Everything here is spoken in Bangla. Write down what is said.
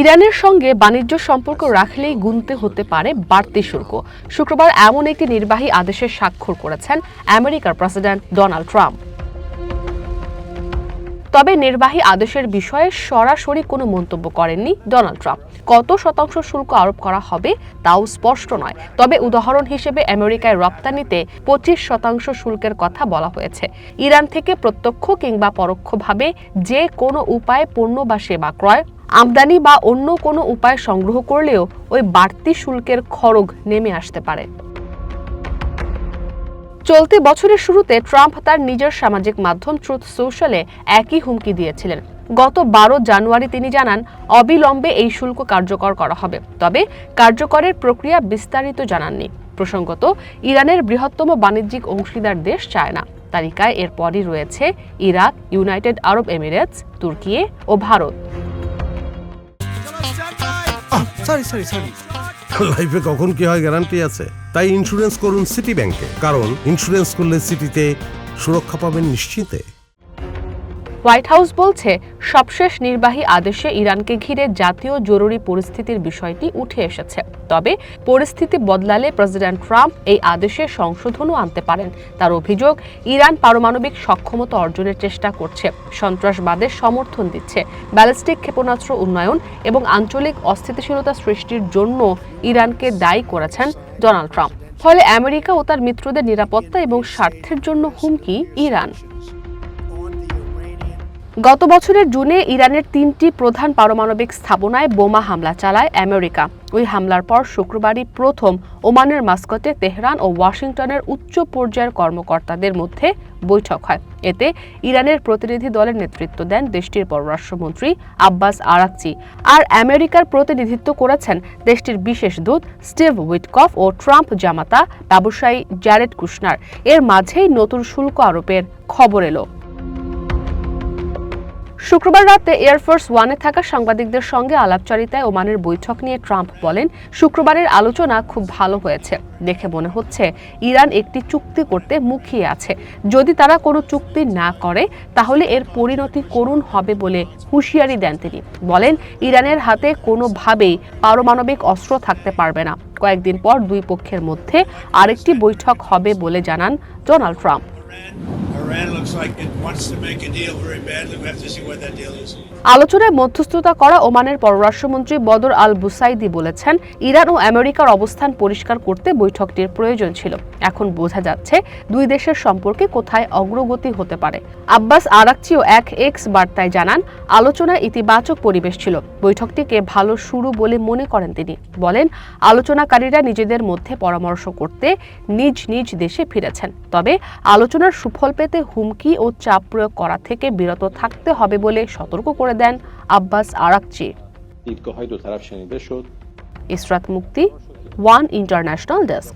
ইরানের সঙ্গে বাণিজ্য সম্পর্ক রাখলেই গুনতে হতে পারে বাড়তি শুল্ক। শুক্রবার এমন একটি নির্বাহী আদেশে স্বাক্ষর করেছেন আমেরিকার প্রেসিডেন্ট ডোনাল্ড ট্রাম্প। তবে নির্বাহী আদেশের বিষয়ে সরাসরি কোনো মন্তব্য করেননি ডোনাল্ড ট্রাম্প। কত শতাংশ শুল্ক আরোপ করা হবে তাও স্পষ্ট নয়। তবে উদাহরণ হিসেবে আমেরিকায় রপ্তানিতে 25% শুল্কের কথা বলা হয়েছে। ইরান থেকে প্রত্যক্ষ কিংবা পরোক্ষভাবে যে কোনো উপায়ে পণ্য বা সেবা ক্রয়, আমদানি বা অন্য কোনো উপায় সংগ্রহ করলেও ওই বাড়তি শুল্কের খড়গ নেমে আসতে পারে। চলতি বছরের শুরুতে ট্রাম্প তার নিজের সামাজিক মাধ্যম ট্রুথ সোশ্যালে একই হুমকি দিয়েছিলেন। গত 12 জানুয়ারি তিনি জানান, অবিলম্বে এই শুল্ক কার্যকর করা হবে। তবে কার্যকরের প্রক্রিয়া বিস্তারিত জানাননি। প্রসঙ্গত, ইরানের বৃহত্তম বাণিজ্যিক অংশীদার দেশ চায়না। তালিকায় এরপরই রয়েছে ইরাক, ইউনাইটেড আরব এমিরেটস, তুর্কি ও ভারত। লাইফে কখন কি হয় গ্যারান্টি আছে, তাই ইন্স্যুরেন্স করুন সিটি ব্যাংকে, কারণ ইন্স্যুরেন্স করলে সিটিতে সুরক্ষা পাবেন নিশ্চিতে। হোয়াইট হাউস বলছে, সবশেষ নির্বাহী আদেশে ইরানকে ঘিরে জাতীয় জরুরি পরিস্থিতির বিষয়টি উঠে এসেছে। তবে পরিস্থিতি বদলালে প্রেসিডেন্ট ট্রাম্প এই আদেশে সংশোধনও আনতে পারেন। তার অভিযোগ, ইরান পারমাণবিক সক্ষমতা অর্জনের চেষ্টা করছে, সন্ত্রাসবাদের সমর্থন দিচ্ছে, ব্যালিস্টিক ক্ষেপণাস্ত্র উন্নয়ন এবং আঞ্চলিক অস্থিতিশীলতা সৃষ্টির জন্য ইরানকে দায়ী করেছেন ডোনাল্ড ট্রাম্প। ফলে আমেরিকা ও তার মিত্রদের নিরাপত্তা এবং স্বার্থের জন্য হুমকি ইরান। গত বছরের জুনে ইরানের 3টি প্রধান পারমাণবিক স্থাপনায় বোমা হামলা চালায় আমেরিকা। ওই হামলার পর শুক্রবারই প্রথম ওমানের মাস্কটে তেহরান ও ওয়াশিংটনের উচ্চ পর্যায়ের কর্মকর্তাদের মধ্যে বৈঠক হয়। এতে ইরানের প্রতিনিধি দলের নেতৃত্ব দেন দেশটির পররাষ্ট্রমন্ত্রী আব্বাস আরাকচি। আর আমেরিকার প্রতিনিধিত্ব করেছেন দেশটির বিশেষ দূত স্টিভ উইটকফ ও ট্রাম্প জামাতা ব্যবসায়ী জ্যারেড কুশনার। এর মাঝেই নতুন শুল্ক আরোপের খবর এলো। শুক্রবার রাতে এয়ারফোর্স ওয়ানে থাকা সাংবাদিকদের সঙ্গে আলাপচারিতায় ওমানের বৈঠক নিয়ে ট্রাম্প বলেন, শুক্রবারের আলোচনা খুব ভালো হয়েছে। দেখে মনে হচ্ছে ইরান একটি চুক্তি করতে মুখিয়ে আছে। যদি তারা কোনো চুক্তি না করে তাহলে এর পরিণতি করুণ হবে বলে হুঁশিয়ারি দেন তিনি। বলেন, ইরানের হাতে কোনোভাবেই পারমাণবিক অস্ত্র থাকতে পারবে না। কয়েকদিন পর দুই পক্ষের মধ্যে আরেকটি বৈঠক হবে বলে জানান ডোনাল্ড ট্রাম্প। আলোচনায় মধ্যস্থতা করা ওমানের পররাষ্ট্রমন্ত্রী বদর আল বুসাইদি বলেছেন, ইরান ও আমেরিকার অবস্থান পরিষ্কার করতে বৈঠকটির প্রয়োজন ছিল। এখন বোঝা যাচ্ছে দুই দেশের সম্পর্কে কোথায় অগ্রগতি হতে পারে। আব্বাস আরাকচিও এক এক্স বার্তায় জানান, আলোচনায় ইতিবাচক পরিবেশ ছিল। বৈঠকটিকে ভালো শুরু বলে মনে করেন তিনি। বলেন, আলোচনাকারীরা নিজেদের মধ্যে পরামর্শ করতে নিজ নিজ দেশে ফিরেছেন। তবে আলোচনার সুফল পেতে হুমকি ও চাপ প্রয়োগ করা থেকে বিরত থাকতে হবে বলে সতর্ক করে দেন আব্বাস আরাকচি। ইসরাত মুক্তি, ওয়ান ইন্টারন্যাশনাল ডেস্ক।